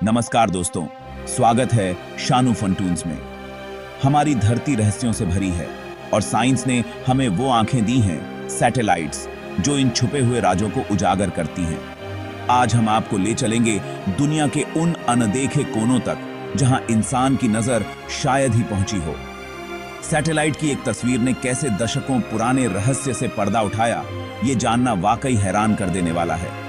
नमस्कार दोस्तों, स्वागत है शानू फंटून्स में। हमारी धरती रहस्यों से भरी है और साइंस ने हमें वो आंखें दी हैं, सैटेलाइट्स, जो इन छुपे हुए राजों को उजागर करती हैं। आज हम आपको ले चलेंगे दुनिया के उन अनदेखे कोनों तक जहां इंसान की नजर शायद ही पहुंची हो। सैटेलाइट की एक तस्वीर ने कैसे दशकों पुराने रहस्य से पर्दा उठाया, ये जानना वाकई हैरान कर देने वाला है।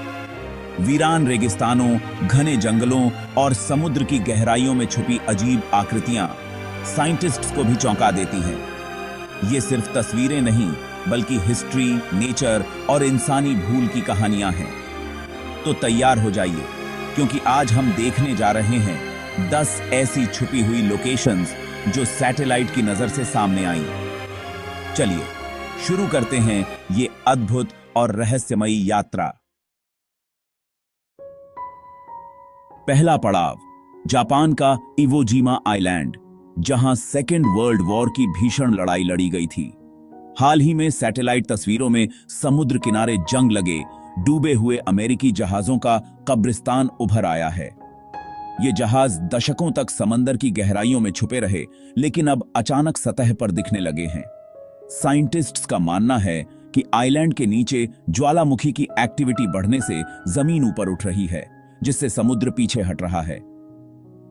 वीरान रेगिस्तानों, घने जंगलों और समुद्र की गहराइयों में छुपी अजीब आकृतियां साइंटिस्ट्स को भी चौंका देती हैं। ये सिर्फ तस्वीरें नहीं, बल्कि हिस्ट्री, नेचर और इंसानी भूल की कहानियां हैं। तो तैयार हो जाइए, क्योंकि आज हम देखने जा रहे हैं 10 ऐसी छुपी हुई लोकेशंस जो सैटेलाइट की नजर से सामने आई। चलिए शुरू करते हैं ये अद्भुत और रहस्यमयी यात्रा। पहला पड़ाव, जापान का इवोजिमा आइलैंड, जहां सेकेंड वर्ल्ड वॉर की भीषण लड़ाई लड़ी गई थी। हाल ही में सैटेलाइट तस्वीरों में समुद्र किनारे जंग लगे डूबे हुए अमेरिकी जहाजों का कब्रिस्तान उभर आया है। ये जहाज दशकों तक समंदर की गहराइयों में छुपे रहे, लेकिन अब अचानक सतह पर दिखने लगे हैं। साइंटिस्ट्स का मानना है कि आइलैंड के नीचे ज्वालामुखी की एक्टिविटी बढ़ने से जमीन ऊपर उठ रही है, जिससे समुद्र पीछे हट रहा है।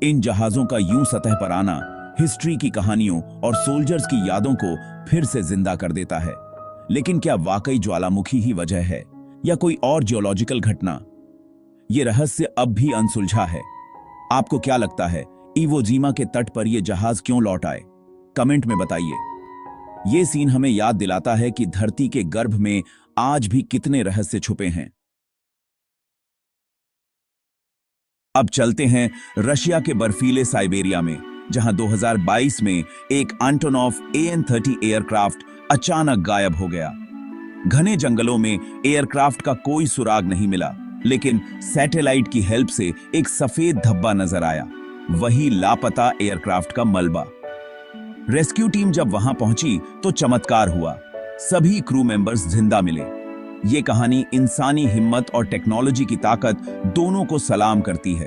इन जहाजों का यूं सतह पर आना हिस्ट्री की कहानियों और सोल्जर्स की यादों को फिर से जिंदा कर देता है। लेकिन क्या वाकई ज्वालामुखी ही वजह है या कोई और जियोलॉजिकल घटना? यह रहस्य अब भी अनसुलझा है। आपको क्या लगता है, इवोजिमा के तट पर यह जहाज क्यों लौट आए? कमेंट में बताइए। यह सीन हमें याद दिलाता है कि धरती के गर्भ में आज भी कितने रहस्य छुपे हैं। अब चलते हैं रशिया के बर्फीले साइबेरिया में, जहां 2022 में एक एंटोनोव AN-30 एयरक्राफ्ट अचानक गायब हो गया। घने जंगलों में एयरक्राफ्ट का कोई सुराग नहीं मिला, लेकिन सैटेलाइट की हेल्प से एक सफेद धब्बा नजर आया, वही लापता एयरक्राफ्ट का मलबा। रेस्क्यू टीम जब वहां पहुंची तो चमत्कार हुआ, सभी क्रू मेंबर्स जिंदा मिले। ये कहानी इंसानी हिम्मत और टेक्नोलॉजी की ताकत दोनों को सलाम करती है।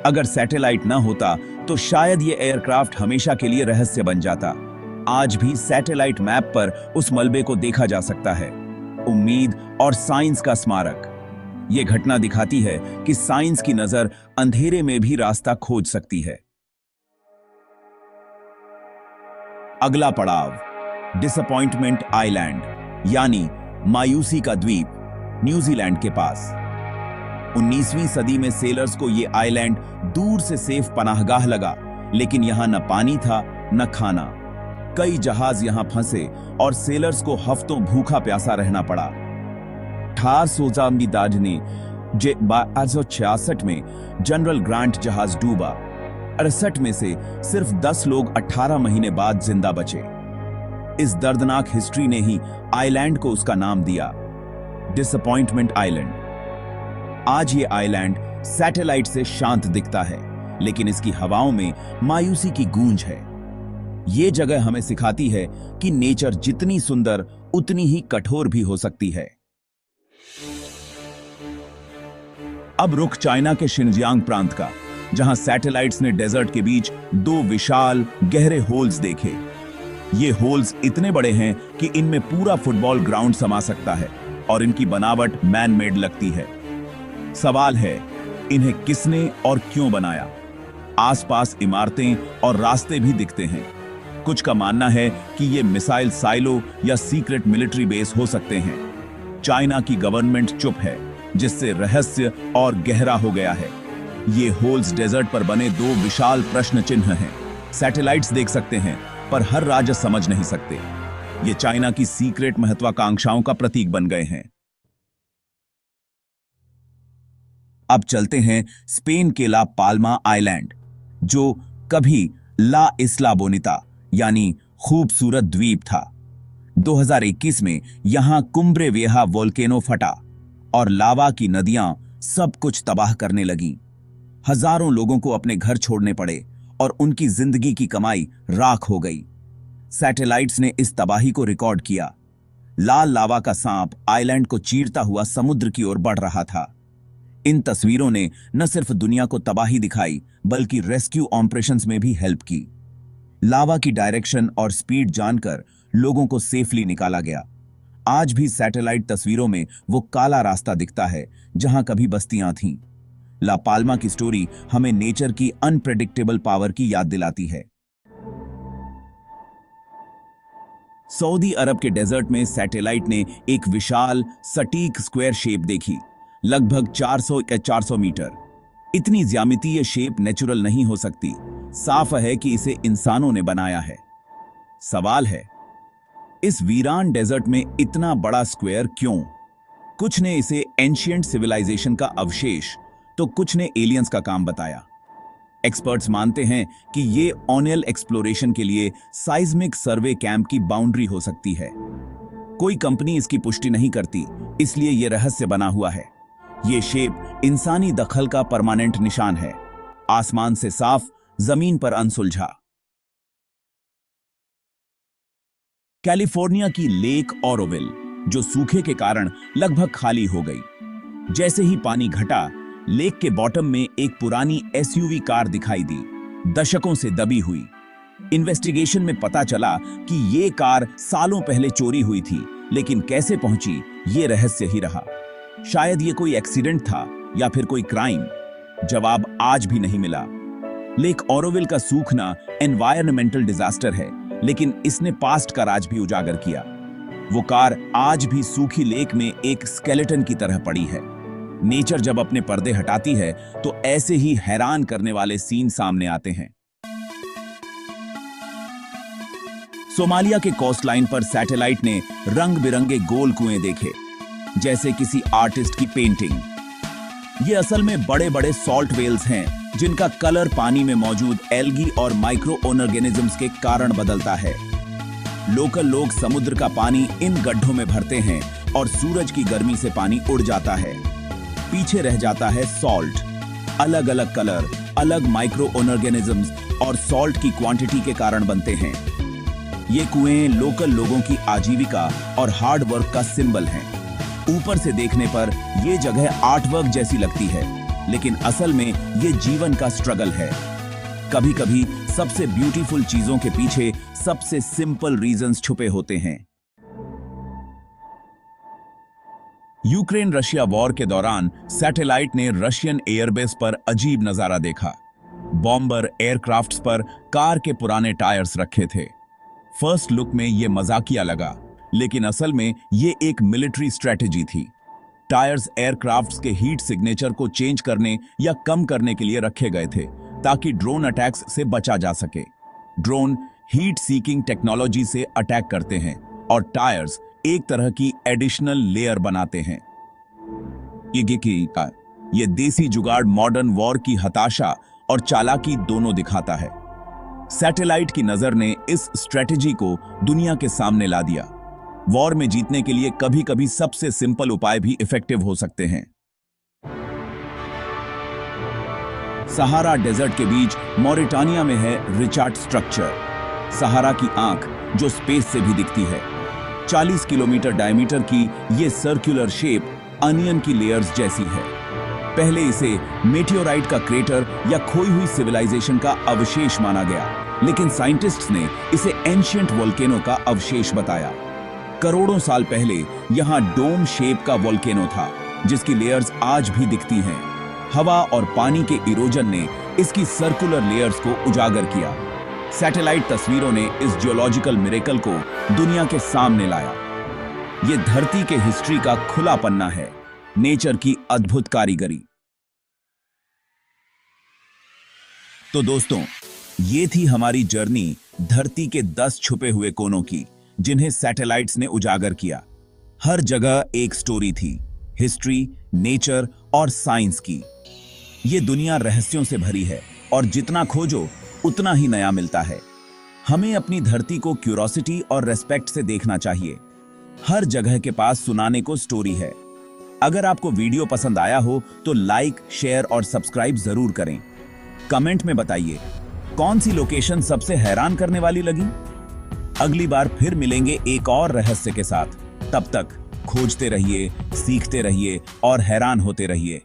अगर सैटेलाइट ना होता तो शायद ये एयरक्राफ्ट हमेशा के लिए रहस्य बन जाता। आज भी सैटेलाइट मैप पर उस मलबे को देखा जा सकता है, उम्मीद और साइंस का स्मारक। ये घटना दिखाती है कि साइंस की नजर अंधेरे में भी रास्ता खोज सकती है। अगला पड़ाव, डिसअपॉइंटमेंट आइलैंड, यानी मायूसी का द्वीप, न्यूजीलैंड के पास। 19वीं सदी में सेलर्स को यह आइलैंड दूर से सेफ पनाहगाह लगा, लेकिन यहां न पानी था न खाना। कई जहाज यहां फंसे और सेलर्स को हफ्तों भूखा प्यासा रहना पड़ा। 1866 में जनरल ग्रांट जहाज डूबा। 68 में से सिर्फ 10 लोग 18 महीने बाद जिंदा बचे। इस दर्दनाक हिस्ट्री ने ही आइलैंड को उसका नाम दिया, डिसअपॉइंटमेंट आइलैंड। आज ये आइलैंड सैटेलाइट से शांत दिखता है, लेकिन इसकी हवाओं में मायूसी की गूंज है। ये जगह हमें सिखाती है कि नेचर जितनी सुंदर उतनी ही कठोर भी हो सकती है। अब रुख चाइना के शिनजियांग प्रांत का, जहां सैटेलाइट्स ने डेजर्ट के बीच 2 विशाल गहरे होल्स देखे। ये होल्स इतने बड़े हैं कि इनमें पूरा फुटबॉल ग्राउंड समा सकता है और इनकी बनावट मैन मेड लगती है। सवाल है, इन्हें किसने और क्यों बनाया? आसपास इमारतें और रास्ते भी दिखते हैं। कुछ का मानना है कि ये मिसाइल साइलो या सीक्रेट मिलिट्री बेस हो सकते हैं। चाइना की गवर्नमेंट चुप है, जिससे रहस्य और गहरा हो गया है। ये होल्स डेजर्ट पर बने 2 विशाल प्रश्न चिन्ह हैं। सैटेलाइट्स देख सकते हैं, पर हर राज्य समझ नहीं सकते। ये चाइना की सीक्रेट महत्वाकांक्षाओं का प्रतीक बन गए हैं। अब चलते हैं स्पेन के ला पाल्मा आइलैंड, जो कभी ला इस्ला बोनिता यानी खूबसूरत द्वीप था। 2021 में यहां कुम्ब्रे वेहा वोल्केनो फटा और लावा की नदियां सब कुछ तबाह करने लगीं। हजारों लोगों को अपने घर छोड़ने पड़े और उनकी जिंदगी की कमाई राख हो गई। सैटेलाइट्स ने इस तबाही को रिकॉर्ड किया। लाल लावा का सांप आइलैंड को चीरता हुआ समुद्र की ओर बढ़ रहा था। इन तस्वीरों ने न सिर्फ दुनिया को तबाही दिखाई बल्कि रेस्क्यू ऑपरेशंस में भी हेल्प की। लावा की डायरेक्शन और स्पीड जानकर लोगों को सेफली निकाला गया। आज भी सैटेलाइट तस्वीरों में वो काला रास्ता दिखता है जहां कभी बस्तियां थीं। ला पाल्मा की स्टोरी हमें नेचर की अनप्रेडिक्टेबल पावर की याद दिलाती है। सऊदी अरब के डेजर्ट में सैटेलाइट ने एक विशाल सटीक स्क्वायर शेप देखी, लगभग 400 मीटर। इतनी ज्यामितीय शेप नेचुरल नहीं हो सकती। साफ है कि इसे इंसानों ने बनाया है। सवाल है, इस वीरान डेजर्ट में इतना बड़ा स्क्वायर क्यों? कुछ ने इसे एंशिएंट सिविलाइजेशन का अवशेष तो कुछ ने एलियंस का काम बताया। एक्सपर्ट्स मानते हैं कि ये ऑनियल एक्सप्लोरेशन के लिए साइज्मिक सर्वे कैंप की बाउंड्री हो सकती है। कोई कंपनी इसकी पुष्टि नहीं करती, इसलिए यह रहस्य बना हुआ है। ये शेप इंसानी दखल का परमानेंट निशान है। आसमान से साफ, जमीन पर अनसुलझा। कैलिफोर्निया की लेक ऑरोविल, जो सूखे के कारण लगभग खाली हो गई। जैसे ही पानी घटा, लेक के बॉटम में एक पुरानी एसयूवी कार दिखाई दी, दशकों से दबी हुई। इन्वेस्टिगेशन में पता चला कि ये कार सालों पहले चोरी हुई थी, लेकिन कैसे पहुंची ये रहस्य ही रहा। शायद ये कोई एक्सीडेंट था या फिर कोई क्राइम। जवाब आज भी नहीं मिला। लेक ऑरोविल का सूखना एनवायरमेंटल डिजास्टर है, लेकिन इसने पास्ट का राज भी उजागर किया। वो कार आज भी सूखी लेक में एक स्केलेटन की तरह पड़ी है। नेचर जब अपने पर्दे हटाती है तो ऐसे ही हैरान करने वाले सीन सामने आते हैं। सोमालिया के कोस्टलाइन पर सैटेलाइट ने रंग बिरंगे गोल कुएं देखे, जैसे किसी आर्टिस्ट की पेंटिंग। ये असल में बड़े बड़े सॉल्ट वेल्स हैं, जिनका कलर पानी में मौजूद एल्गी और माइक्रो ऑर्गेनिजम्स के कारण बदलता है। लोकल लोग समुद्र का पानी इन गड्ढों में भरते हैं और सूरज की गर्मी से पानी उड़ जाता है। पीछे रह जाता है सॉल्ट। अलग अलग कलर, अलग माइक्रो ऑर्गेनिजम्स और सॉल्ट की क्वांटिटी के कारण बनते हैं। ये कुएं लोकल लोगों की आजीविका और हार्ड वर्क का सिंबल हैं। ऊपर से देखने पर यह जगह आर्टवर्क जैसी लगती है, लेकिन असल में यह जीवन का स्ट्रगल है। कभी कभी सबसे ब्यूटीफुल चीजों के पीछे सबसे सिंपल रीजंस छुपे होते हैं। यूक्रेन रशिया वॉर के दौरान सैटेलाइट ने रशियन एयरबेस पर अजीब नजारा देखा। बॉम्बर एयरक्राफ्ट्स पर कार के पुराने टायर्स रखे थे। फर्स्ट लुक में यह मजाकिया लगा, लेकिन असल में यह एक मिलिट्री स्ट्रेटेजी थी। टायर्स एयरक्राफ्ट्स के हीट सिग्नेचर को चेंज करने या कम करने के लिए रखे गए थे, ताकि ड्रोन अटैक्स से बचा जा सके। ड्रोन हीट सीकिंग टेक्नोलॉजी से अटैक करते हैं और टायर्स एक तरह की एडिशनल लेयर बनाते हैं। ये देसी जुगाड़ मॉडर्न वॉर की हताशा और चालाकी दोनों दिखाता है। सैटेलाइट की नजर ने इस स्ट्रेटेजी को दुनिया के सामने ला दिया। वॉर में जीतने के लिए कभी कभी सबसे सिंपल उपाय भी इफेक्टिव हो सकते हैं। सहारा डेजर्ट के बीच मॉरिटानिया में है रिचार्ड स्ट्रक्चर, सहारा की आंख जो स्पेस से भी दिखती है। 40 किलोमीटर डायमीटर की ये सर्कुलर शेप अनियन की लेयर्स जैसी है। पहले इसे मेटियोराइट का क्रेटर या खोई हुई सिविलाइजेशन का अवशेष माना गया, लेकिन साइंटिस्ट्स ने इसे एंशिएंट वोल्केनो का अवशेष बताया। करोड़ों साल पहले यहां डोम शेप का वोल्केनो था, जिसकी लेयर्स आज भी दिखती हैं। हवा और पानी के इरोजन ने इसकी सर्कुलर लेयर्स को उजागर किया। सैटेलाइट तस्वीरों ने इस जियोलॉजिकल मिरेकल को दुनिया के सामने लाया। यह धरती के हिस्ट्री का खुला पन्ना है, नेचर की अद्भुत कारीगरी। तो दोस्तों, ये थी हमारी जर्नी धरती के 10 छुपे हुए कोनों की, जिन्हें सैटेलाइट्स ने उजागर किया। हर जगह एक स्टोरी थी, हिस्ट्री, नेचर और साइंस की। ये दुनिया रहस्यों से भरी है और जितना खोजो उतना ही नया मिलता है। हमें अपनी धरती को क्यूरोसिटी और रेस्पेक्ट से देखना चाहिए। हर जगह के पास सुनाने को स्टोरी है। अगर आपको वीडियो पसंद आया हो तो लाइक, शेयर और सब्सक्राइब जरूर करें। कमेंट में बताइए कौन सी लोकेशन सबसे हैरान करने वाली लगी। अगली बार फिर मिलेंगे एक और रहस्य के साथ। तब तक खोजते रहिए, सीखते रहिए और हैरान होते रहिए।